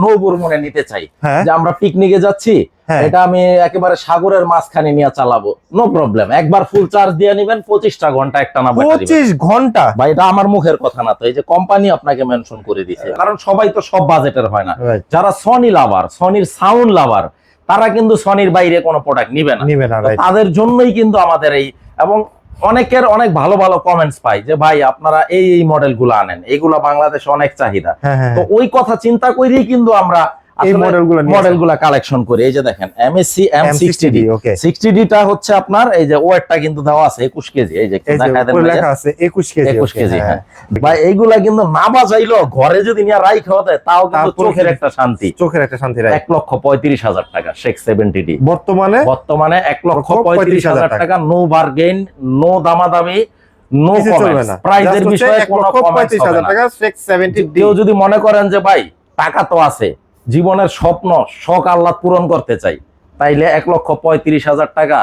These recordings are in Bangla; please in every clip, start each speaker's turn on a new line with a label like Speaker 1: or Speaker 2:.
Speaker 1: নৌবর মনে নিতে চাই যে আমরা পিকনিকে যাচ্ছি, এটা আমি একেবারে সাগরের মাঝখানে নিয়ে চালাবো, নো প্রবলেম। একবার ফুল চার্জ দিয়ে নিবেন, 25টা ঘন্টা একটা না
Speaker 2: 25 ঘন্টা।
Speaker 1: ভাই এটা আমার মুখের কথা না, তো এই যে কোম্পানি আপনাকে মেনশন করে দিছে, কারণ সবাই তো সব বাজেটের হয় না। যারা সনি লাভার, সনির সাউন্ড লাভার, তারা কিন্তু সনির বাইরে কোনো প্রোডাক্ট নিবে না। তাদের জন্যই কিন্তু আমাদের এই, এবং অনেকের অনেক ভালো ভালো কমেন্টস পাই যে ভাই আপনারা এই মডেল গুলো আনেন, এইগুলা বাংলাদেশে অনেক চাহিদা। তো ওই কথা চিন্তা করেই কিন্তু আমরা এই মডেলগুলা কালেকশন করি। এই যে দেখেন MSC M60D, 60D টা হচ্ছে আপনার এই যে ওয়েটটা কিন্তু দেওয়া আছে 21 কেজি, এই যে
Speaker 2: লেখা আছে 21
Speaker 1: কেজি। হ্যাঁ ভাই এইগুলা কিন্তু না বাজাইলো ঘরে যদি নিয়ে রাই খাওয়া দেয় তাও কিন্তু চোখের একটা শান্তি, 1,35,000 টাকা শেখ 70D বর্তমানে 1,35,000 টাকা। নো বার্গেন, নো দামাদামি, নো কমেন্টস, প্রাইসের বিষয়ে কোনো কমেন্টস হবে না।
Speaker 2: শেখ 70D
Speaker 1: কেউ যদি মনে করেন যে ভাই টাকা তো আছে, জীবনের স্বপ্ন শখ আহ্লাদ পূরণ করতে চাই, তাইলে 1,35,000 টাকা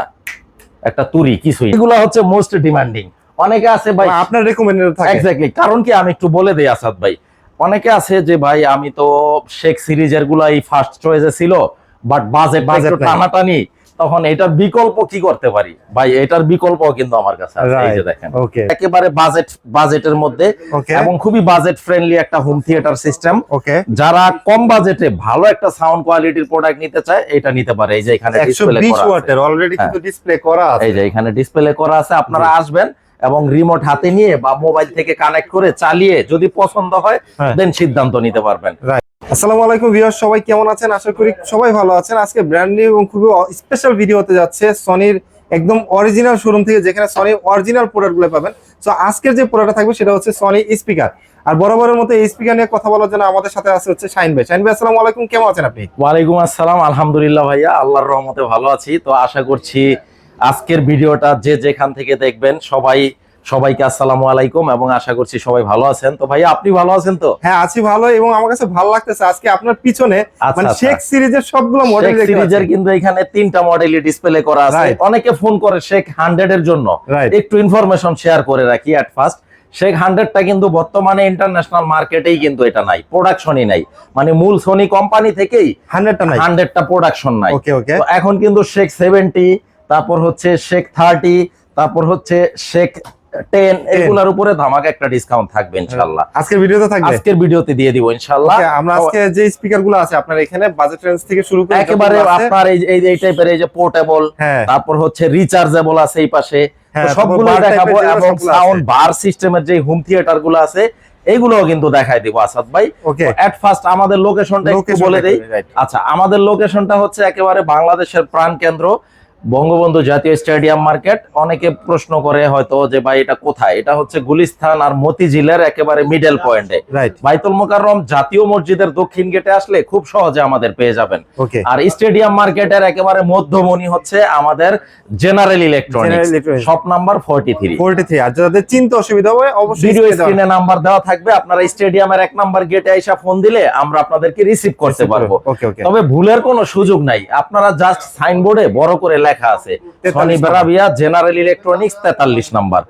Speaker 1: একটা তুরি কিছুই। এগুলো হচ্ছে মোস্ট ডিমান্ডিং। অনেকে আছে ভাই
Speaker 2: আপনার রেকমেন্ডেড থাকে,
Speaker 1: এক্স্যাক্টলি। কারণ কি আমি একটু বলে দেই আসাদ ভাই, অনেকে আছে যে ভাই আমি তো শেখ সিরিজের গুলাই ফার্স্ট চয়েসে ছিল, বাট বাজেট একটু টানাটানি, তখন এটার বিকল্প কি করতে পারি? ভাই এটার বিকল্প কিন্তু আমার কাছে আছে। এই যে দেখেন একেবারে বাজেটের মধ্যে এবং খুবই বাজেট ফ্রেন্ডলি একটা হোম থিয়েটার সিস্টেম। যারা কম বাজেটে ভালো একটা সাউন্ড কোয়ালিটির প্রোডাক্ট নিতে চায় এটা নিতে পারে। এই যে এখানে ডিসপ্লে করা আছে, অলরেডি কিন্তু ডিসপ্লে করা আছে, এই যে এখানে ডিসপ্লে করা আছে। আপনারা আসবেন এবং রিমোট হাতে নিয়ে বা মোবাইল থেকে কানেক্ট করে চালিয়ে যদি পছন্দ হয় দেন সিদ্ধান্ত নিতে পারবেন।
Speaker 2: আসসালামু আলাইকুম ভিউয়ার্স, সবাই কেমন আছেন? আশা করি সবাই ভালো আছেন। আজকে ব্র্যান্ড নিউ এবং খুবই স্পেশাল ভিডিও হতে যাচ্ছে সনির একদম অরিজিনাল শোরুম থেকে, যেখানে সনির অরিজিনাল প্রোডাক্টগুলো পাবেন। সো আজকের যে প্রোডাক্টটা থাকবে সেটা হচ্ছে সনি স্পিকার। আর বরাবরের মতো এই স্পিকার নিয়ে কথা বলার জন্য আমাদের সাথে আছে হচ্ছে শাহিন ভাই। শাহিন ভাই আসসালামু আলাইকুম, কেমন আছেন আপনি?
Speaker 1: ওয়ালাইকুম আসসালাম, আলহামদুলিল্লাহ ভাইয়া, আল্লাহর রহমতে ভালো আছি। তো আশা করছি আজকের ভিডিওটা যে যেখান থেকে দেখবেন সবাইকে আসসালামু আলাইকুম, এবং আশা করছি সবাই ভালো আছেন। তো ভাইয়া আপনি ভালো আছেন তো?
Speaker 2: হ্যাঁ আছি ভালো, এবং আমার কাছে ভালো লাগতেছে আজকে আপনার পিছনে মানে শেখ সিরিজের সবগুলো মডেল,
Speaker 1: শেখ সিরিজের কিন্তু এখানে 3টা মডেলই ডিসপ্লে করা আছে। অনেকে ফোন করে শেখ 100 এর জন্য, একটু ইনফরমেশন শেয়ার করে রাখি এট ফার্স্ট। শেখ 100টা কিন্তু বর্তমানে ইন্টারন্যাশনাল মার্কেটেই কিন্তু এটা নাই, প্রোডাকশনই নাই, মানে মূল সোনি কোম্পানি থেকেই 100টা প্রোডাকশন নাই। তো এখন কিন্তু শেখ 70, তারপর হচ্ছে শেখ 30, তারপর হচ্ছে শেখ 10, এগুলোর উপরে ধামাকা একটা ডিসকাউন্ট থাকবে ইনশাআল্লাহ।
Speaker 2: আজকের ভিডিওতে থাকবে,
Speaker 1: আজকের ভিডিওতে দিয়ে দিব ইনশাআল্লাহ।
Speaker 2: আমরা আজকে যে স্পিকারগুলো আছে আপনার এখানে বাজেট রেঞ্জ থেকে শুরু করে
Speaker 1: একেবারে আপনার এই টাইপের, এই যে পোর্টেবল, তারপর হচ্ছে রিচার্জেবল আছে এই পাশে, সবগুলো দেখাবো, এবং সাউন্ড বার সিস্টেমের যে হোম থিয়েটার গুলো আছে এইগুলোও কিন্তু দেখাই দিব আসাদ ভাই। এট ফার্স্ট আমাদের লোকেশনটা একটু বলে দেই। আচ্ছা, আমাদের লোকেশনটা হচ্ছে একেবারে বাংলাদেশের প্রাণকেন্দ্র বঙ্গবন্ধু জাতীয় স্টেডিয়াম মার্কেট। অনেকে প্রশ্ন করে হয়তো যে ভাই এটা কোথায়, এটা হচ্ছে গুলিস্তান আর মতিঝিলের একেবারে মিডল পয়েন্টে, বাইতুল মোকাররম জাতীয় মসজিদের দক্ষিণ গেটে আসলে খুব সহজে আমাদের পেয়ে যাবেন। আর স্টেডিয়াম মার্কেটের একেবারে মধ্যমণি হচ্ছে আমাদের জেনারেল ইলেকট্রনিক্স, শপ নাম্বার 43। আর যাদের চিনতে অসুবিধা হবে অবশ্যই ভিডিও স্ক্রিনে নাম্বার দেওয়া থাকবে, আপনারা স্টেডিয়ামের 1 নাম্বার গেটে এসে ফোন দিলে আমরা আপনাদেরকে রিসিভ করতে পারবো। তবে ভুলের কোনো সুযোগ নাই, আপনারা জাস্ট সাইনবোর্ডে বড় করে লেখা আছে সনি বেরাবিয়া জেনারেল ইলেকট্রনিক্স 43 নাম্বার,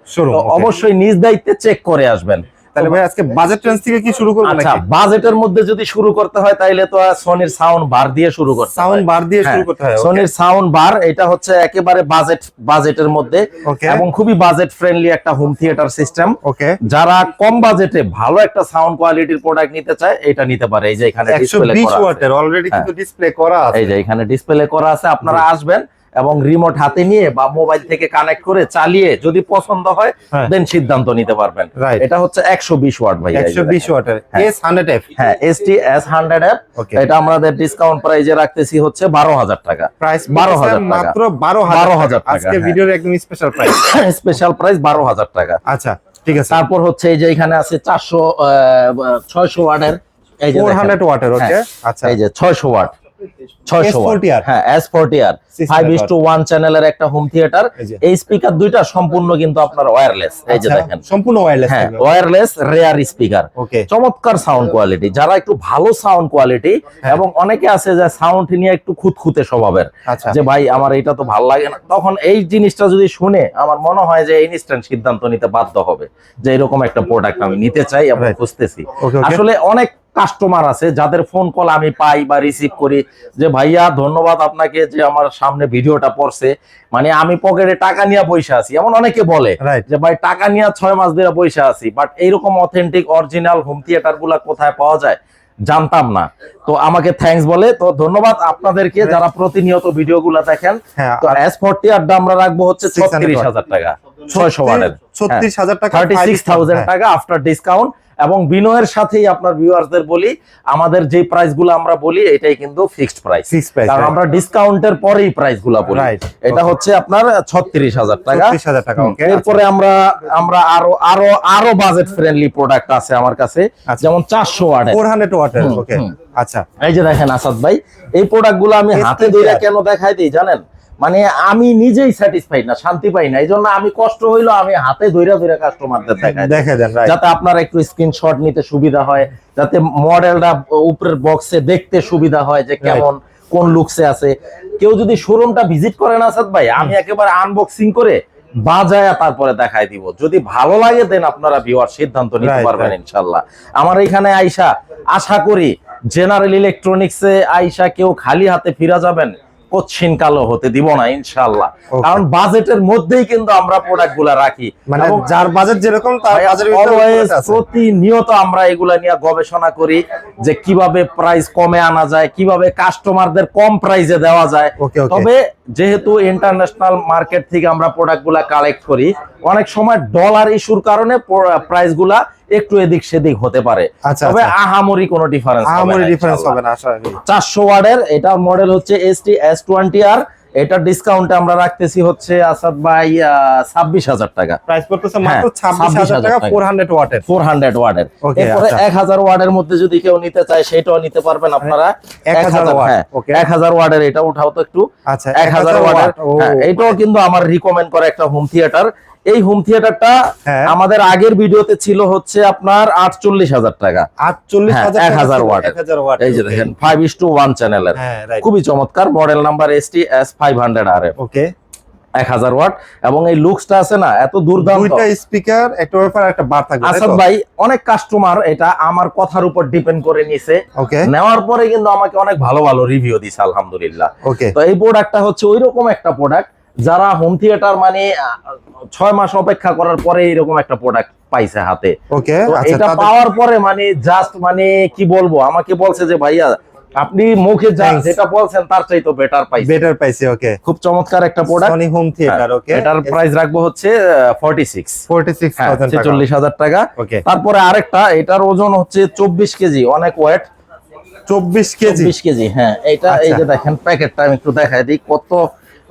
Speaker 1: অবশ্যই নিজ দায়িত্বে চেক করে আসবেন।
Speaker 2: তাহলে ভাই আজকে বাজেট রেঞ্জ থেকে কি শুরু করব?
Speaker 1: আচ্ছা, বাজেটের মধ্যে যদি শুরু করতে হয় তাহলে তো সনির সাউন্ড বার দিয়ে শুরু করতে হয়।
Speaker 2: সাউন্ড বার দিয়ে শুরু করতে হয়।
Speaker 1: সনির সাউন্ড বার এটা হচ্ছে একেবারে বাজেটের মধ্যে এবং খুবই বাজেট ফ্রেন্ডলি একটা হোম থিয়েটার সিস্টেম। যারা কম বাজেটে ভালো একটা সাউন্ড কোয়ালিটির প্রোডাক্ট নিতে চায় এটা নিতে পারে। এই যে এখানে ডিসপ্লে করা আছে,
Speaker 2: 120 ওয়াটের অলরেডি কিন্তু ডিসপ্লে করা আছে,
Speaker 1: এই যে এখানে ডিসপ্লে করা আছে। আপনারা আসবেন এবং রিমোট হাতে নিয়ে বা মোবাইল থেকে কানেক্ট করে চালিয়ে যদি পছন্দ হয় দেন সিদ্ধান্ত নিতে পারবেন। এটা হচ্ছে 120 ওয়াট ভাই,
Speaker 2: 120 ওয়াটের S100F।
Speaker 1: হ্যাঁ, ST S100F। এটা আমাদের ডিসকাউন্ট প্রাইসে রাখতেছি হচ্ছে 12,000 টাকা,
Speaker 2: প্রাইস 12,000 মাত্র 12,000 টাকা। আজকে ভিডিওর একদম স্পেশাল প্রাইস,
Speaker 1: স্পেশাল প্রাইস 12,000 টাকা।
Speaker 2: আচ্ছা ঠিক আছে।
Speaker 1: তারপর হচ্ছে এই যে এখানে আছে 600 ওয়াটের, এই যে
Speaker 2: 400 ওয়াটের। ওকে আচ্ছা,
Speaker 1: এই যে 600 ওয়াট, 600 ওয়াট, হ্যাঁ S40R 5:1 চ্যানেলের একটা হোম থিয়েটার। এই স্পিকার দুইটা সম্পূর্ণ কিন্তু আপনার ওয়্যারলেস, এই যে দেখেন
Speaker 2: সম্পূর্ণ ওয়্যারলেস,
Speaker 1: হ্যাঁ ওয়্যারলেস রেয়ার স্পিকার, চমৎকার সাউন্ড কোয়ালিটি। যারা একটু ভালো সাউন্ড কোয়ালিটি, এবং অনেকে আছে যে সাউন্ড নিয়ে একটু খুঁতখুঁতে স্বভাবের, যে ভাই আমার এটা তো ভালো লাগে না, তখন এই জিনিসটা যদি শুনে আমার মনে হয় যে ইনস্ট্যান্ট সিদ্ধান্ত নিতে বাধ্য হবে যে এরকম একটা প্রোডাক্ট আমি নিতে চাই এবং খুঁজতেছি। আসলে অনেক কাস্টমার আছে যাদের ফোন কল আমি পাই বা রিসিভ করি যে ভাইয়া ধন্যবাদ আপনাকে যে আমার সামনে ভিডিওটা পড়ছে, মানে আমি পকেটে টাকা নিয়ে বসে আছি, এমন অনেকে বলে যে ভাই টাকা নিয়ে 6 মাস ধরে বসে আছি, বাট এইরকম অথেন্টিক অরিজিনাল হোম থিয়েটার গুলা কোথায় পাওয়া যায় জানতাম না, তো আমাকে থ্যাঙ্কস বলে। তো ধন্যবাদ আপনাদেরকে যারা প্রতিনিয়ত ভিডিও গুলা দেখেন। তো S40 আড্ডা আমরা রাখবো হচ্ছে 36,000 টাকা, 600 ওয়াটের
Speaker 2: 36,000 টাকা,
Speaker 1: 36,000 টাকা আফটার ডিসকাউন্ট। এবং বিনয়ের সাথেই আপনার ভিউয়ারদের বলি আমাদের যে প্রাইস গুলো আমরা বলি এটাই কিন্তু ফিক্সড প্রাইস, কারণ আমরা ডিসকাউন্টের পরেই প্রাইস গুলা বলি। এটা হচ্ছে আপনার 36,000 টাকা। এরপরে আমরা আরো বাজেট ফ্রেন্ডলি প্রোডাক্ট আছে আমার কাছে, যেমন 400 ওয়াটের
Speaker 2: 400 ওয়াটের। ওকে আচ্ছা,
Speaker 1: এই যে দেখেন আসাদ ভাই, এই প্রোডাক্ট গুলো আমি হাতে ধরে কেন দেখাই দিই জানেন, মানে আমি নিজেই স্যাটিসফাইড না, শান্তি পাই না, এই জন্য আমি কষ্ট হইলো আমি হাতে ধরে ধরে কাস্টমারদের দেখাই দেন, যাতে আপনারা একটু স্ক্রিনশট নিতে সুবিধা হয়, যাতে মডেলটা উপরের বক্সে দেখতে সুবিধা হয় যে কেমন কোন লুকসে আছে। কেউ যদি শোরুমটা ভিজিট করেন আসাদ ভাই, আমি একেবারে আনবক্সিং করে বাজায়া তারপরে দেখাই দিব, যদি ভালো লাগে দেন আপনারা ভিউয়ার সিদ্ধান্ত নিতে পারবেন ইনশাআল্লাহ। আমার এখানে আইসা আশা করি জেনারেল ইলেকট্রনিক্সে আইসা কেউ খালি হাতে ফিরা যাবেন কচ্ছিন কালো হতে দিব না ইনশাআল্লাহ, কারণ বাজেটের মধ্যেই কিন্তু আমরা প্রোডাক্ট গুলা রাখি,
Speaker 2: মানে যার বাজেট যেরকম তার বাজেটের ভিতরে আছে।
Speaker 1: প্রতিনিয়ত আমরা এগুলা নিয়ে গবেষণা করি যে কিভাবে প্রাইস কমে আনা যায়, কিভাবে কাস্টমারদের কম প্রাইসে দেওয়া যায়। তবে যেহেতু ইন্টারন্যাশনাল মার্কেট থেকে আমরা প্রোডাক্ট গুলা কালেক্ট করি, অনেক সময় ডলার ইস্যুর কারণে প্রাইস গুলা একটু এদিক সেদিক হতে পারে, তবে আহামরি কোনো ডিফারেন্স হবে না। 400 ওয়াটের এটা মডেল হচ্ছে ST S20R, এটা ডিসকাউন্টে আমরা রাখতেছি হচ্ছে আসাদ ভাই 26,000 টাকা,
Speaker 2: প্রাইস পড়তেছে মাত্র 26,000 টাকা 400 ওয়াটের।
Speaker 1: 400 ওয়াটের। এরপরে 1000 ওয়াটের মধ্যে যদি কেউ নিতে চায় সেটাও নিতে পারবেন আপনারা। 1000 ওয়াট, 1000 ওয়াটের এটা উঠাও তো একটু। আচ্ছা 1000 ওয়াটের, এটাও কিন্তু আমার রিকমেন্ড করা একটা হোম থিয়েটার। এই হোম থিয়েটারটা আমাদের আগের ভিডিওতে ছিল হচ্ছে আপনার 48,000 টাকা, 1000 ওয়াটের। এই যে দেখেন 5:1 চ্যানেলের, খুবই চমৎকার, মডেল নাম্বার ST S500RF। ওকে 1000 ওয়াট, এবং এই লুকসটা আছে না এত দুর্দান্ত,
Speaker 2: দুইটা স্পিকার, একটা ব্যাপার একটা বার থাকবে।
Speaker 1: আসাদ ভাই অনেক কাস্টমার এটা আমার কথার উপর ডিপেন্ড করে নিছে, নেওয়ার পরে কিন্তু আমাকে অনেক ভালো ভালো রিভিউ দিছে আলহামদুলিল্লাহ। তো এই প্রোডাক্টটা হচ্ছে ওইরকম একটা প্রোডাক্ট যারা হোম থিয়েটার মানে 6 মাস অপেক্ষা করার পরে এরকম একটা প্রোডাক্ট পাইছে হাতে। এটা পাওয়ার পরে মানে জাস্ট মানে কি বলবো, আমাকে বলছে যে ভাইয়া আপনি মুখে যেটা বলছেন তার চাইতো বেটার পাইছে। ওকে খুব চমৎকার একটা প্রোডাক্ট সনি হোম থিয়েটার। ওকে এটার প্রাইস রাখবো হচ্ছে 46,000 টাকা। তারপরে আরেকটা, এটার ওজন হচ্ছে 24 কেজি, অনেক ওয়েট, 24 কেজি। হ্যাঁ এটা এই যে দেখেন প্যাকেটটা আমি একটু দেখাই দিই কত,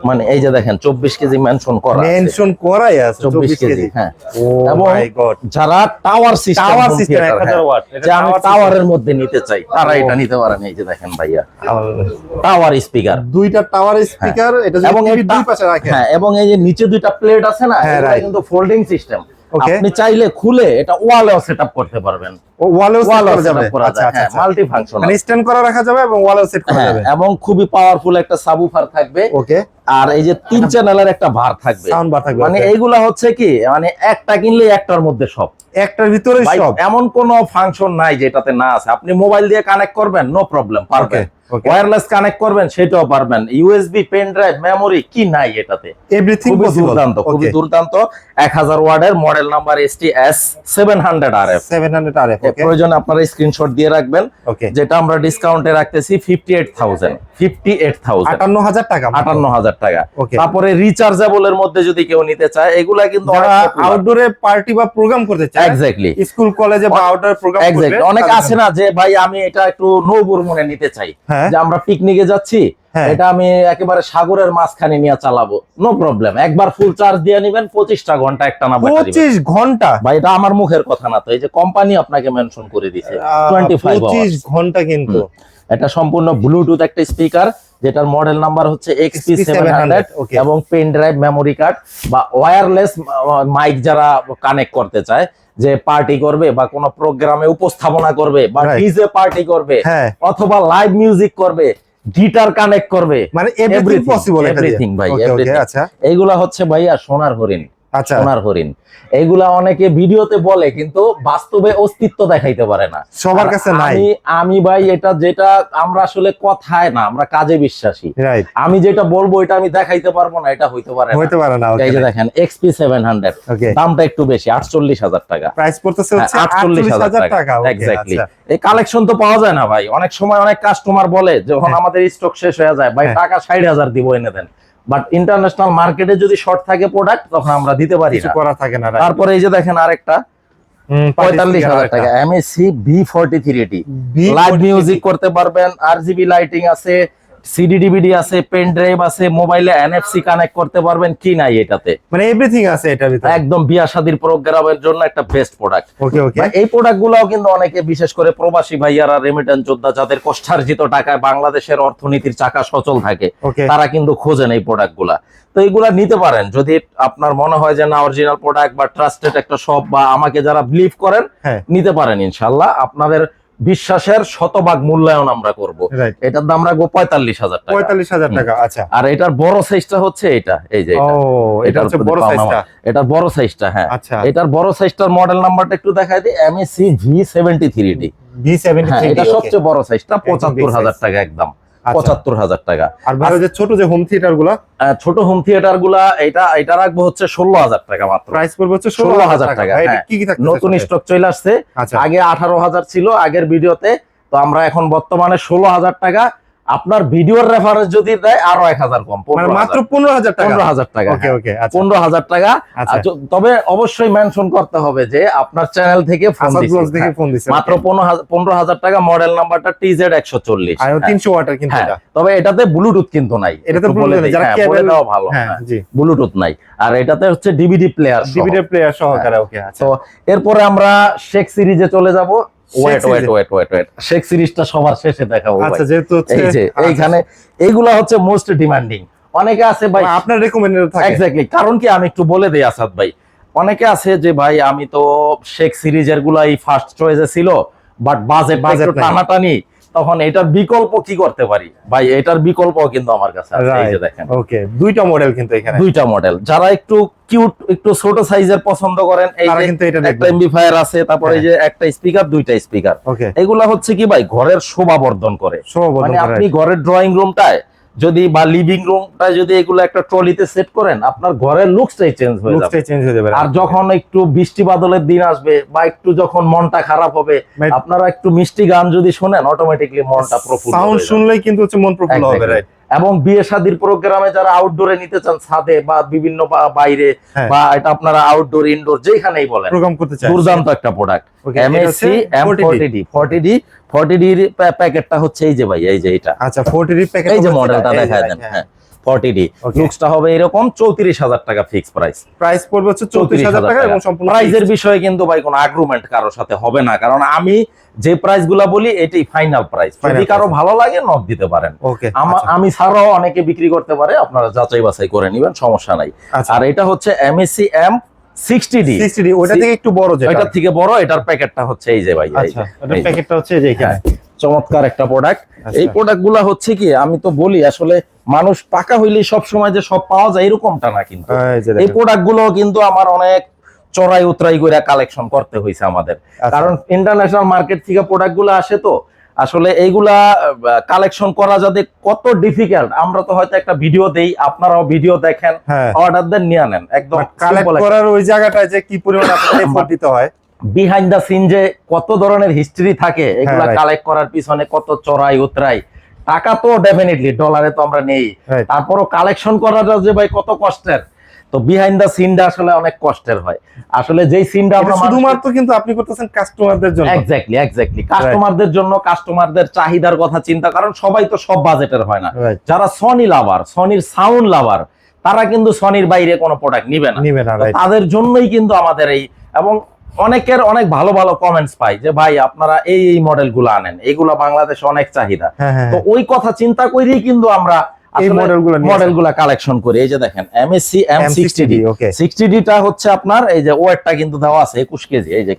Speaker 1: মানে এই যে দেখেন 24 কেজি মেনশন করাই আছে 24 কেজি। হ্যাঁ এবং যারা টাওয়ার সিস্টেম 1000 ওয়াট যে আমি টাওয়ারের মধ্যে নিতে চাই তারা এটা নিতে পারেন। এই যে দেখেন ভাইয়া টাওয়ার স্পিকার, দুইটা টাওয়ার স্পিকার, এটা এবং দুই পাশে রাখেন। হ্যাঁ এবং এই যে নিচে দুইটা প্লেট আছে না, এটা কিন্তু ফোল্ডিং সিস্টেম, আপনি চাইলে খুলে এটা ওয়ালেও সেটআপ করতে পারবেন, ওয়ালেও সেটআপ করা যায়, মাল্টি ফাংশনাল, মানে স্ট্যান্ড করা রাখা যাবে এবং ওয়ালেও সেট করা যাবে, এবং খুবই পাওয়ারফুল একটা সাবউফার থাকবে। ওকে আর এই যে 3 চ্যানেলের একটা ভার থাকবে, সাউন্ড বার থাকবে, মানে এইগুলা হচ্ছে কি মানে একটা কিনলে একটার মধ্যে সব, একটার ভিতরে সব, এমন কোন ফাংশন নাই যেটাতে না আছে। আপনি মোবাইল দিয়ে কানেক্ট করবেন নো প্রবলেম, পারবেন, ওয়্যারলেস কানেক্ট করবেন সেটাও পারবেন, ইউএসবি, পেন ড্রাইভ, মেমোরি কি নাই এটাতে, এভরিথিং দুর্দান্ত, খুবই দুর্দান্ত। 1000 ওয়াটের মডেল নাম্বার ST S700RF। প্রয়োজনে আপনারা স্ক্রিনশট দিয়ে রাখবেন, যেটা আমরা ডিসকাউন্টে রাখতেছি 58,000 58,000 টাকা। তারপরে রিচার্জেবল এর মধ্যে যদি কেউ নিতে চায়, এগুলা কিন্তু আউটডোরে পার্টি বা প্রোগ্রাম করতে চায়, এক্স্যাক্টলি স্কুল কলেজে বা আউটডোর প্রোগ্রাম করবে, অনেক আছে না যে ভাই আমি এটা একটু নৌবর মনে নিতে চাই, যে আমরা পিকনিকে যাচ্ছি, এটা আমি একেবারে সাগরের মাঝখানে নিয়ে চালাবো, নো প্রবলেম, একবার ফুল চার্জ দিয়ে নিবেন 25টা ঘন্টা একটা না 25 ঘন্টা, ভাই এটা আমার মুখের কথা না তো, এই যে কোম্পানি আপনাকে মেনশন করে দিয়েছে 25 ঘন্টা। কিন্তু এটা সম্পূর্ণ ব্লুটুথ একটা স্পিকার, যেটার মডেল নাম্বার হচ্ছে XP700, এবং পেন ড্রাইভ, মেমোরি কার্ড বা ওয়্যারলেস মাইক যারা কানেক্ট করতে চায়, যে পার্টি করবে বা কোনো প্রোগ্রামে উপস্থাপনা করবে বা ডিজে পার্টি করবে অথবা লাইভ মিউজিক করবে, গিটার কানেক্ট করবে, মানে এভরিথিং পসিবল, এভরিথিং ভাই, এভরিথিং। আচ্ছা এইগুলা হচ্ছে ভাইয়া সোনার হরিণ,
Speaker 2: আচ্ছা
Speaker 1: সোনার হরিণ। এইগুলা অনেকে ভিডিওতে বলে কিন্তু বাস্তবে অস্তিত্ব দেখাইতে পারে না,
Speaker 2: সবার কাছে নাই।
Speaker 1: আমি ভাই এটা যেটা আমরা আসলে কথায় না, আমরা কাজে বিশ্বাসী। আমি যেটা বলবো এটা আমি দেখাইতে পারবো না, এটা হইতে পারে না। এই যে দেখেন XP 700, দামটা একটু বেশি, 48,000 টাকা
Speaker 2: প্রাইস পড়তেছে,
Speaker 1: 48,000 টাকা এক্স্যাক্টলি। এই কালেকশন তো পাওয়া যায় না ভাই, অনেক সময় অনেক কাস্টমার বলে যখন আমাদের স্টক শেষ হয়ে যায়, ভাই টাকা 60,000 দিব এনে দেন, বাট ইন্টারন্যাশনাল মার্কেটে যদি শর্ট থাকে প্রোডাক্ট তখন আমরা দিতে পারি না, করা থাকে না। তারপরে এই যে দেখেন আরেকটা 45,000 টাকা MSC V43D, লাইভ মিউজিক করতে পারবেন, RGB লাইটিং আছে, সিডি ডিভিডি আছে, পেন ড্রাইভ আছে, মোবাইলে NFC কানেক্ট করতে পারবেন, কি নাই এটাতে,
Speaker 2: মানে এভরিথিং আছে এটার ভিতরে,
Speaker 1: একদম বিয়া শাদীর প্রোগ্রামের জন্য একটা বেস্ট প্রোডাক্ট।
Speaker 2: ওকে ওকে।
Speaker 1: এই প্রোডাক্টগুলোও কিন্তু অনেকে, বিশেষ করে প্রবাসী ভাইয়ারা, রেমিটেন্স যোদ্ধা, যাদের কষ্টার্জিত টাকায় বাংলাদেশের অর্থনীতির চাকা সচল থাকে, তারা কিন্তু খোঁজেন এই প্রোডাক্টগুলা। তো এইগুলা নিতে পারেন যদি আপনার মনে হয় যে না অরিজিনাল প্রোডাক্ট বা ট্রাস্টেড একটা শপ, বা আমাকে যারা বিলিভ করেন নিতে পারেন, ইনশাআল্লাহ আপনাদের বিশ্বাসের শতভাগ মূল্যায়ন আমরা করব। এটার দাম রাখবো 45,000 টাকা।
Speaker 2: 45,000 টাকা। আচ্ছা,
Speaker 1: আর এটার বড় সাইজটা হচ্ছে এটা, এই যে
Speaker 2: এটা হচ্ছে বড় সাইজটা,
Speaker 1: এটার বড় সাইজটা। হ্যাঁ,
Speaker 2: আচ্ছা,
Speaker 1: এটার বড় সাইজটার মডেল নাম্বারটা একটু দেখাই দিই, MSC V73D। এটা সবচেয়ে বড় সাইজটা, 75,000 টাকা একদম, 75,000 টাকা। আর
Speaker 2: ভাই যে ছোট যে হোম থিয়েটার গুলা,
Speaker 1: ছোট হোম থিয়েটার গুলা, এটা রাখবো হচ্ছে 16,000 টাকা মাত্র।
Speaker 2: প্রাইস পড়বে হচ্ছে
Speaker 1: 16,000 টাকা। নতুন স্টক চলে আসছে, আগে 18,000 ছিল আগের ভিডিওতে, তো আমরা এখন বর্তমানে 16,000 টাকা। আপনার ভিডিওর রেফারেন্স যদি দেয় আরো 1,000 কম,
Speaker 2: মাত্র 15,000 টাকা।
Speaker 1: 15,000 টাকা।
Speaker 2: ওকে ওকে,
Speaker 1: 15,000 টাকা। তবে অবশ্যই মেনশন করতে হবে যে আপনার চ্যানেল থেকে ফোন দিচ্ছে, মাত্র 15,000 টাকা। মডেল নাম্বারটা TZ140,
Speaker 2: 300 ওয়াটের কিন্তু এটা।
Speaker 1: তবে এটাতে ব্লুটুথ কিন্তু নাই,
Speaker 2: এটাতে
Speaker 1: ভালো ব্লুটুথ নাই। আর এটাতে হচ্ছে ডিভিডি প্লেয়ার
Speaker 2: সহকারে। ওকে,
Speaker 1: তো এরপরে আমরা শেখ সিরিজে চলে যাব। ওয়েট শেখ সিরিজটা সবার শেষে দেখাবো।
Speaker 2: আচ্ছা, যেহেতু
Speaker 1: এই যে এইখানে এইগুলা হচ্ছে মোস্ট ডিমান্ডিং। অনেকে আছে ভাই
Speaker 2: আপনার রেকমেন্ডেড থাকে,
Speaker 1: এক্স্যাক্টলি। কারণ কি আমি একটু বলে দেই আসাদ ভাই, অনেকে আছে যে ভাই আমি তো শেখ সিরিজের গুলাই ফার্স্ট চয়েসে ছিল, বাট বাজেট টানাটানি, তখন এটার বিকল্প কি করতে পারি? ভাই এটার বিকল্প কিন্তু আমার কাছে আছে, এই যে দেখেন।
Speaker 2: ওকে, দুইটা মডেল কিন্তু এখানে,
Speaker 1: দুইটা মডেল। যারা একটু কিউট, একটু ছোট সাইজের পছন্দ করেন, এই যে একটা এমপ্লিফায়ার আছে, তারপরে এই যে একটা স্পিকার, দুইটা স্পিকার। এগুলা হচ্ছে কি ভাই ঘরের শোভা বর্ধন করে। মানে আপনি ঘরের ড্রয়িং রুমটায় যদি বা লিভিং রুমটায় যদি এগুলো একটা ট্রলিতে সেট করেন, আপনার ঘরের লুকসটাই চেঞ্জ হয়ে যাবে। আর যখন একটু বৃষ্টি বাদলের দিন আসবে বা একটু যখন মনটা খারাপ হবে, আপনারা একটু মিষ্টি গান যদি শোনেন, অটোমেটিকলি মনটা প্রফুল্ল,
Speaker 2: সাউন্ড শুনলেই কিন্তু হচ্ছে মন প্রফুল্ল হবে, রাইট।
Speaker 1: এবং বিয়ে শাদীর প্রোগ্রামে যারা আউটডোরে নিতে চান, ছাদে বা বিভিন্ন বাইরে, বা এটা আপনারা আউটডোর ইনডোর যেখানেই বলেন
Speaker 2: প্রোগ্রাম করতে চান,
Speaker 1: দুর্দান্ত একটা প্রোডাক্ট। MSC M40D এর প্যাকেটটা হচ্ছে এই যে ভাই, এই যে এটা।
Speaker 2: আচ্ছা, 40D প্যাকেট,
Speaker 1: এই যে মডেলটা দেখায় দেন। হ্যাঁ, 40D লুকসটা হবে এরকম, 34,000 টাকা ফিক্স প্রাইস
Speaker 2: পড়বে হচ্ছে 34,000 টাকা। এবং সম্পূর্ণ
Speaker 1: প্রাইসের বিষয়ে কিন্তু ভাই কোনো আর্গুমেন্ট কারোর সাথে হবে না, কারণ আমি যে প্রাইস গুলা বলি এটাই ফাইনাল প্রাইস। যদি কারো ভালো লাগে নক দিতে পারেন। আমি ছাড়াও অনেকে বিক্রি করতে পারে, আপনারা যাচাই বাছাই করে নেবেন, সমস্যা নাই। আর এটা হচ্ছে MSC M60D,
Speaker 2: ওটা থেকে একটু বড়, যেটা
Speaker 1: এটার থেকে বড়। এটার প্যাকেটটা হচ্ছে এই যে ভাই,
Speaker 2: এটার প্যাকেটটা হচ্ছে এই যে এখানে।
Speaker 1: চমৎকার একটা প্রোডাক্ট। এই প্রোডাক্ট গুলা হচ্ছে কি, আমি তো বলি আসলে মানুষ টাকা হইলেই সব সময় যে সব পাওয়া যায় এরকমটা না, কিন্তু এই প্রোডাক্ট গুলো কিন্তু আমার অনেক চড়াই উতরাই করে কালেকশন করতে হয়েছে আমাদের, কারণ ইন্টারন্যাশনাল মার্কেট থেকে প্রোডাক্ট গুলো আসে। তো আসলে এইগুলা কালেকশন করা যাতে কত ডিফিকাল্ট, আমরা তো হয়তো একটা ভিডিও দেই, আপনারাও ভিডিও দেখেন, অর্ডার দেন, নিয়ে নেন। একদম
Speaker 2: কালেক্ট করার ওই জায়গাটায় যে কি পরিমাণ আপনাদের এফোর্ট দিতে হয়,
Speaker 1: বিহাইন্ড দা সিন যে কত ধরনের হিস্ট্রি থাকে, এগুলা কালেক্ট করার পিছনে কত চড়াই উতরাই। টাকা তো ডেফিনেটলি ডলারে তো আমরা নেই, তারপরও কালেকশন করাটা যে ভাই কত কষ্টের। তো বিহাইন্ড দা সিনটা আসলে অনেক কষ্টের হয়। আসলে যেই সিনটা আমরা
Speaker 2: শুধুমাত্র কিন্তু আপনি করতেছেন কাস্টমারদের জন্য,
Speaker 1: এক্স্যাক্টলি কাস্টমারদের জন্য, কাস্টমারদের চাহিদার কথা চিন্তা, কারণ সবাই তো সব বাজেটের হয় না। যারা সনি লাভার, সনির সাউন্ড লাভার, তারা কিন্তু সনির বাইরে কোনো প্রোডাক্ট নিবে না। তাদের জন্যই কিন্তু আমাদের এই, এবং অনেকের অনেক ভালো ভালো কমেন্টস পাই যে ভাই আপনারা এই মডেল গুলো আনেন, এইগুলা বাংলাদেশে অনেক চাহিদা। তো ওই কথা চিন্তা করেই কিন্তু আমরা এই মডেলগুলা কালেকশন করি। এই যে দেখেন MSC M60D, 60D টা হচ্ছে আপনার এই যে ওয়েটটা কিন্তু দেওয়া আছে 21 কেজি, এই যে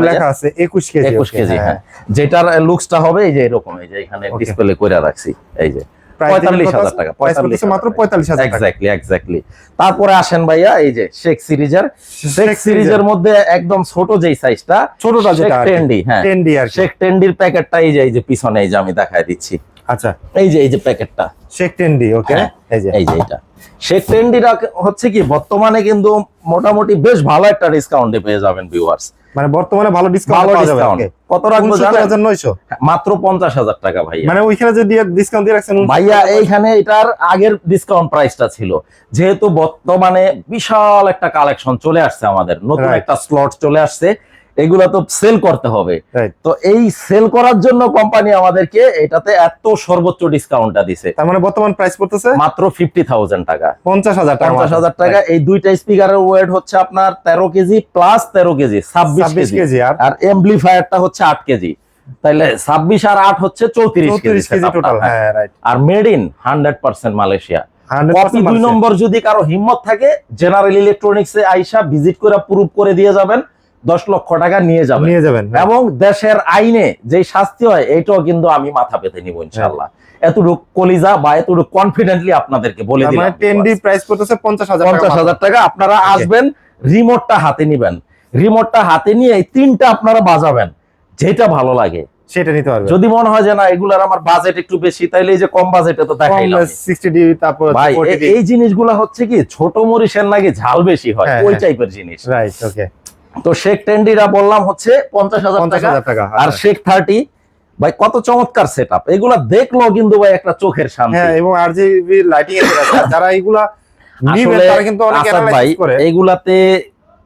Speaker 2: লেখা আছে 21 কেজি।
Speaker 1: 21 কেজি, হ্যাঁ। যেটার লুকসটা হবে এই যে এরকম, এই যে এখানে ডিসপ্লে করে রাখছি, এই যে 45,000 টাকা,
Speaker 2: প্রাইস করতেছে মাত্র 45,000 টাকা।
Speaker 1: এক্স্যাক্টলি। তারপরে আসেন ভাইয়া এই যে শেখ সিরিজের মধ্যে একদম ছোট যেই সাইজটা,
Speaker 2: ছোটটা যেটা
Speaker 1: টেন্ডি, হ্যাঁ
Speaker 2: টেন্ডি আর
Speaker 1: শেখ টেন্ডির প্যাকেটটা এই যে পিছনে এই যে আমি দেখায় দিচ্ছি।
Speaker 2: আচ্ছা,
Speaker 1: এই যে প্যাকেটটা
Speaker 2: শেখ টেন্ডি। ওকে,
Speaker 1: এই যে এটা শেখ টেন্ডিটা হচ্ছে কি বর্তমানে কিন্তু মোটামুটি বেশ ভালো একটা ডিসকাউন্টে পেয়ে যাবেন ভিউয়ার্স।
Speaker 2: মানে বর্তমানে ভালো ডিসকাউন্ট পাওয়া যাবে। কত রাখবো জানেন? 6900,
Speaker 1: মাত্র 50,000 টাকা ভাইয়া।
Speaker 2: মানে ওইখানে যে ডিসকাউন্ট দিয়ে রাখছেন
Speaker 1: ভাইয়া, এইখানে এটার আগের ডিসকাউন্ট প্রাইসটা ছিল, যেহেতু বর্তমানে বিশাল একটা কালেকশন চলে আসছে, আমাদের নতুন একটা স্লট চলে আসছে, এগুলা তো সেল করতে হবে। তো এই সেল করার জন্য কোম্পানি আমাদেরকে এটাতে এত সর্বোচ্চ ডিসকাউন্টটা দিছে।
Speaker 2: তার মানে বর্তমান প্রাইস পড়তেছে
Speaker 1: মাত্র 50,000 টাকা,
Speaker 2: 50,000
Speaker 1: টাকা। এই দুইটা স্পিকারের ওয়েট হচ্ছে আপনার 13 কেজি প্লাস 13 কেজি 26 কেজি, আর এমপ্লিফায়ারটা হচ্ছে 8 কেজি। তাইলে 26 আর 8 হচ্ছে 34 কেজি
Speaker 2: টোটাল। হ্যাঁ, রাইট।
Speaker 1: আর made in 100% Malaysia.
Speaker 2: 100%
Speaker 1: copy 2 number যদি কারো হিম্মত থাকে, জেনারেল ইলেকট্রনিক্সে আইসা ভিজিট করে প্রুফ করে দিয়ে যাবেন, 10 লক্ষ টাকা নিয়ে যাবেন। এবং দেশের আইনে যে শাস্তি হয় এইটাও কিন্তু আমি মাথা পেতে নিব ইনশাআল্লাহ। এতটুকু কলিজা বা এতটুকু কনফিডেন্টলি আপনাদেরকে বলে দিলাম।
Speaker 2: মানে টেন্ডি প্রাইস করতেছে
Speaker 1: 50,000 টাকা। আপনারা আসবেন, রিমোটটা হাতে নিবেন, রিমোটটা হাতে নিয়ে এই তিনটা আপনারা বাজাবেন, যেটা ভালো লাগে
Speaker 2: সেটা নিতে পারবেন।
Speaker 1: যদি মনে হয় যে না এগুলার আমার বাজেট একটু বেশি, তাইলে এই যে কম বাজেটে তো দেখাইলাম
Speaker 2: 60D, তারপর
Speaker 1: ভাই এই জিনিসগুলো হচ্ছে কি ছোট মরিচের লাগে ঝাল বেশি হয়, ওই টাইপের জিনিস।
Speaker 2: রাইট, ওকে।
Speaker 1: তো শেখ টেন্ডিরা বললাম হচ্ছে 50,000 টাকা। আর শেখ 30 ভাই কত চমৎকার সেটআপ, এগুলা দেখলো কিন্তু ভাই একটা চোখের শান্তি।
Speaker 2: হ্যাঁ, এবং আরজিবি লাইটিং এর যারা এগুলা নিবে তারা কিন্তু অনেক অ্যানালাইসিস করে।
Speaker 1: এগুলাতে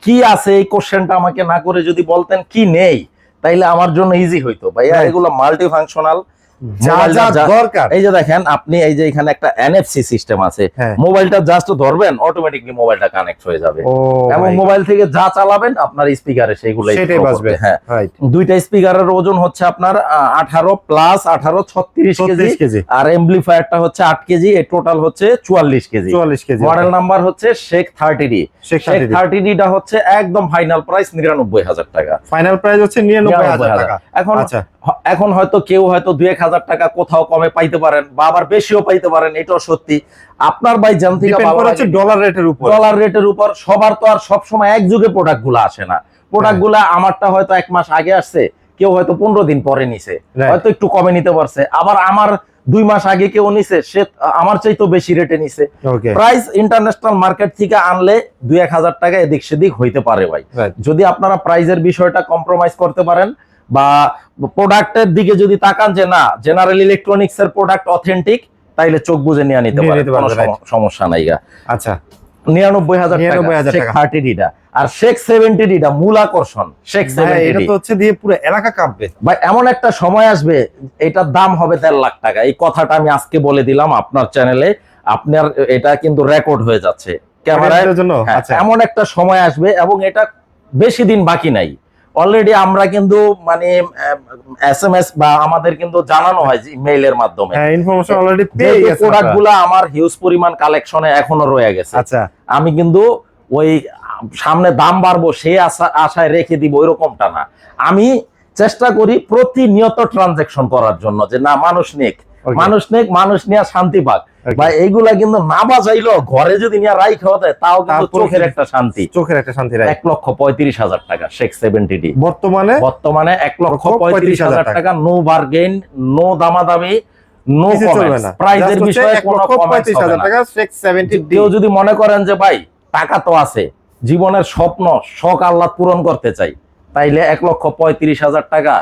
Speaker 1: কি আছে এই কোশ্চেনটা আমাকে না করে যদি বলতেন কি নেই, তাইলে আমার জন্য ইজি হইতো ভাইয়া। এগুলো মাল্টি ফাংশনাল,
Speaker 2: দরকার।
Speaker 1: এই যে দেখেন আপনি, এই যে এখানে একটা এনএফসি সিস্টেম আছে, মোবাইলটা জাস্ট ধরবেন, অটোমেটিকলি মোবাইলটা কানেক্ট হয়ে যাবে, এবং মোবাইল থেকে যা চালাবেন আপনার স্পিকারে সেগুলাই বাজবে। হ্যাঁ, দুইটা স্পিকারের ওজন হচ্ছে আপনার 18 প্লাস 18 36 কেজি, আর এমপ্লিফায়ারটা হচ্ছে 8 কেজি, এই টোটাল হচ্ছে 44 কেজি। মডেল নাম্বার হচ্ছে শেখ 30D। শেখ 30D টা হচ্ছে একদম ফাইনাল প্রাইস 99,000 টাকা।
Speaker 2: ফাইনাল প্রাইস হচ্ছে 99,000 টাকা।
Speaker 1: এখন হয়তো কেউ হয়তো 2-1,000 টাকা কোথাও কমে পাইতে পারেন, বা আবার বেশিও পাইতে পারেন, এটাও সত্যি। আপনার ভাই জান থেকে
Speaker 2: ডলার
Speaker 1: রেটের উপর সবার তো আর সব সময় এক যুগে প্রোডাক্ট গুলা আসে না। প্রোডাক্ট গুলা আমারটা হয়তো 1 মাস আগে আসছে, কেউ হয়তো 15 দিন পরে নিছে, হয়তো একটু কমে নিতে পারছে। আবার আমার 2 মাস আগে কেউ নিছে, সে আমার চাইতো বেশি রেটে নিছে। প্রাইস ইন্টারন্যাশনাল মার্কেট থেকে আনলে 2-1,000 টাকা এদিক সেদিক হইতে পারে ভাই। যদি আপনারা প্রাইজের বিষয়টা কম্প্রোমাইজ করতে পারেন, বা প্রোডাক্টের দিকে যদি তাকান যে না জেনারেল ইলেকট্রনিক্স এর প্রোডাক্ট অথেন্টিক, তাইলে চোখ বুঝে নিয়ে নিতে পারেন, কোনো সমস্যা নাই। আচ্ছা, 99,000 টাকা 30D টা। আর শেখ 70D টা মূল আকর্ষণ। শেখ 70D
Speaker 2: এটা তো হচ্ছে দিয়ে পুরো এলাকা কাঁপবে
Speaker 1: ভাই। এমন একটা সময় আসবে এটার দাম হবে 1.5 লাখ টাকা। এই কথাটা আমি আজকে বলে দিলাম আপনার চ্যানেলে, আপনার এটা কিন্তু রেকর্ড হয়ে যাচ্ছে ক্যামেরার জন্য। এমন একটা সময় আসবে, এবং এটা বেশি দিন বাকি নাই। অলরেডি আমরা কিন্তু মানে SMS বা আমাদের কিন্তু জানানো হয় মেইলের মাধ্যমে,
Speaker 2: ইনফরমেশন অলরেডি পেয়ে গেছে।
Speaker 1: প্রোডাক্টগুলো আমার হিউজ পরিমাণ কালেকশনে এখনো রয়ে গেছে।
Speaker 2: আচ্ছা,
Speaker 1: আমি কিন্তু ওই সামনে দাম বাড়বো সেই আশায় রেখে দিব এরকমটা না। আমি চেষ্টা করি প্রতিনিয়ত ট্রানজাকশন করার জন্য, যে না মানুষ নেক, মানুষ নিয়ে শান্তি পাক ভাই। এইগুলা কিন্তু না বাজাইলো ঘরে যদি নিয়ে রাই খাওয়া দেয়, তাও কিন্তু চোখের একটা শান্তি। 1,35,000 টাকা শেখ 70D বর্তমানে 1,35,000 টাকা। নো বার্গেন, নো দামাদামি, নো কমেন্টস। প্রাইজের বিষয়ে কোনো কমেন্টস হবে না।
Speaker 2: শেখ 70D
Speaker 1: কেউ যদি মনে করেন যে ভাই টাকা তো আছে, জীবনের স্বপ্ন শখ আল্লাহ পূরণ করতে চাই, তাইলে 1,35,000 টাকা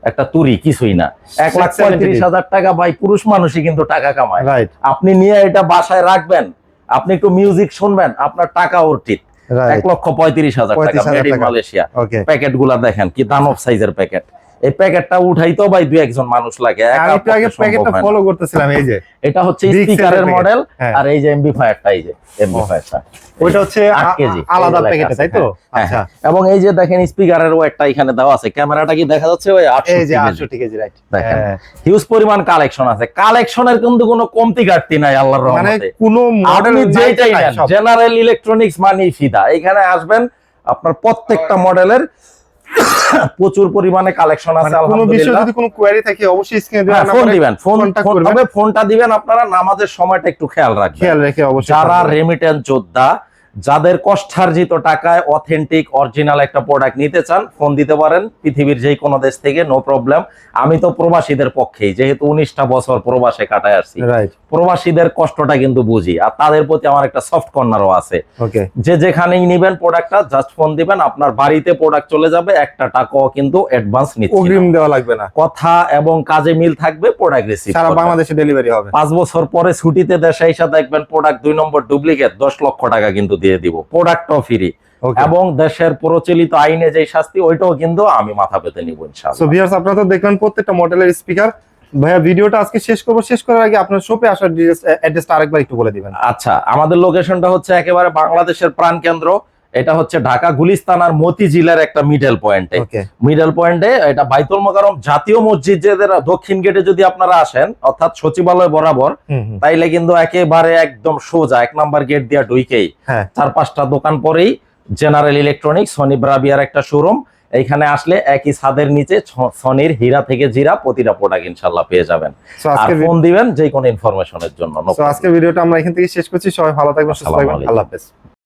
Speaker 1: একটা তুরি কিছুই না। 1,35,000 টাকা ভাই পুরুষ মানুষই কিন্তু টাকা কামায়। আপনি নিয়ে এটা বাসায় রাখবেন, আপনি একটু মিউজিক শুনবেন, আপনার টাকা অর্থিত। 1,35,000 টাকা মেড ইন মালয়েশিয়া। প্যাকেট গুলা দেখেন কি দানব সাইজের প্যাকেট। এই প্যাকেটটা উঠাইতো ভাই 2-1 মানুষ লাগে।
Speaker 2: প্যাকেটটা ফলো করতেছিলাম, এই যে
Speaker 1: এটা হচ্ছে স্পিকারের মডেল, আর এই যে এমপ্লিফায়ারটা, এই যে এমপ্লিফায়ারটা
Speaker 2: ওইটা হচ্ছে
Speaker 1: 8 কেজি
Speaker 2: আলাদা প্যাকেটে, তাই তো? আচ্ছা,
Speaker 1: এবং এই যে দেখেন স্পিকারের ওয়েটটা এখানে দেওয়া আছে, ক্যামেরাটা কি দেখা যাচ্ছে? ওই
Speaker 2: 68 কেজি, রাইট।
Speaker 1: দেখেন হিউজ পরিমাণ কালেকশন আছে। কালেকশনের কিন্তু কোনো কমতি ঘাটতি নাই আল্লাহর রহমতে।
Speaker 2: মানে কোনো মডেল
Speaker 1: যেটাই নেন, জেনারেল ইলেকট্রনিক্স মানে ফিদা। এখানে আসবেন, আপনার প্রত্যেকটা মডেলের প্রচুর পরিমাণে কালেকশন আছে
Speaker 2: কোনো বিষয়ে
Speaker 1: আলহামদুলিল্লাহ।
Speaker 2: যদি কোনো কোয়েরি থাকে অবশ্যই স্ক্রিনে দেওয়া
Speaker 1: ফোন
Speaker 2: নাম্বারে
Speaker 1: দিবেন,
Speaker 2: কন্টাক্ট করবেন।
Speaker 1: তবে ফোনটা দিবেন আপনারা নামাজের সময়টা একটু খেয়াল রাখবেন।
Speaker 2: খেয়াল রেখে অবশ্যই
Speaker 1: যারা
Speaker 2: থাকবেন।
Speaker 1: রেমিটেন্স যোদ্ধা, যাদের কষ্টার্জিত টাকায় অথেন্টিক অরিজিনাল একটা প্রোডাক্ট নিতে চান, ফোন দিতে পারেন পৃথিবীর যে কোনো দেশ থেকে, নো প্রবলেম। আমি তো প্রবাসীদের পক্ষেই, যেহেতু 19টা বছর প্রবাসে কাটায় আসছি,
Speaker 2: রাইট,
Speaker 1: প্রবাসীদের কষ্টটা কিন্তু বুঝি, আর তাদের প্রতি আমার একটা সফট কর্নারও আছে।
Speaker 2: ওকে।
Speaker 1: যে যেখানেই নিবেন প্রোডাক্টটা, জাস্ট ফোন দিবেন, আপনার বাড়িতে প্রোডাক্ট চলে যাবে, একটা টাকাও কিন্তু অ্যাডভান্স নিচ্ছে
Speaker 2: অগ্রিম
Speaker 1: না।
Speaker 2: দেওয়া লাগবে না,
Speaker 1: কথা এবং কাজে মিল থাকবে, প্রোডাক্ট রিসিভ
Speaker 2: সারা বাংলাদেশে ডেলিভারি হবে।
Speaker 1: 5 বছর পরে ছুটিতে দেশে এসে দেখবেন প্রোডাক্ট 2 নম্বর ডুপ্লিকেট, 10 লক্ষ টাকা কিন্তু দিয়ে দিব, প্রোডাক্টও ফ্রি।
Speaker 2: Okay.
Speaker 1: এবং দেশের প্রচলিত আইনে যে শাস্তি, ওইটাও কিন্তু আমি মাথা পেতে নিব
Speaker 2: সো
Speaker 1: ইনশাআল্লাহ।
Speaker 2: ভিউয়ার্স, আপনারা তো দেখলেন প্রত্যেকটা মডেলের স্পিকার। ভাইয়া ভিডিওটা আজকে শেষ করব, শেষ করার আগে আপনার শপে আসার অ্যাড্রেসটা আরেকবার একটু বলে দিবেন।
Speaker 1: আচ্ছা, আমাদের লোকেশনটা হচ্ছে একেবারে বাংলাদেশের প্রাণকেন্দ্র। এটা হচ্ছে ঢাকা গুলিস্তানার মতিঝিলের একটা মিডল পয়েন্টে।
Speaker 2: ওকে,
Speaker 1: মিডল পয়েন্টে এটা বাইতুল মোকাররম জাতীয় মসজিদ যে দক্ষিণ গেটে যদি আপনারা আসেন, অর্থাৎ সচিবালয় বরাবর, তাইলে কিন্তু একেবারে একদম সোজা 1 নাম্বার গেট দিয়া ঢুকেই
Speaker 2: হ্যাঁ,
Speaker 1: 4-5টা দোকান পরেই জেনারেল ইলেকট্রনিক্স, সনি ব্রাভিয়ার একটা শোরুম। এইখানে আসলে একই ছাদের নিচে সনির হীরা থেকে জিরা প্রতিটা প্রোডাক্ট ইনশাআল্লাহ পেয়ে যাবেন।
Speaker 2: সো
Speaker 1: আর
Speaker 2: আজকে
Speaker 1: ফোন দিবেন যে কোনো ইনফরমেশনের জন্য।
Speaker 2: আজকে ভিডিওটা আমরা এখান থেকে শেষ করছি। সবাই ভালো থাকবেন, সুস্থ থাকবেন, আল্লাহ হাফেজ।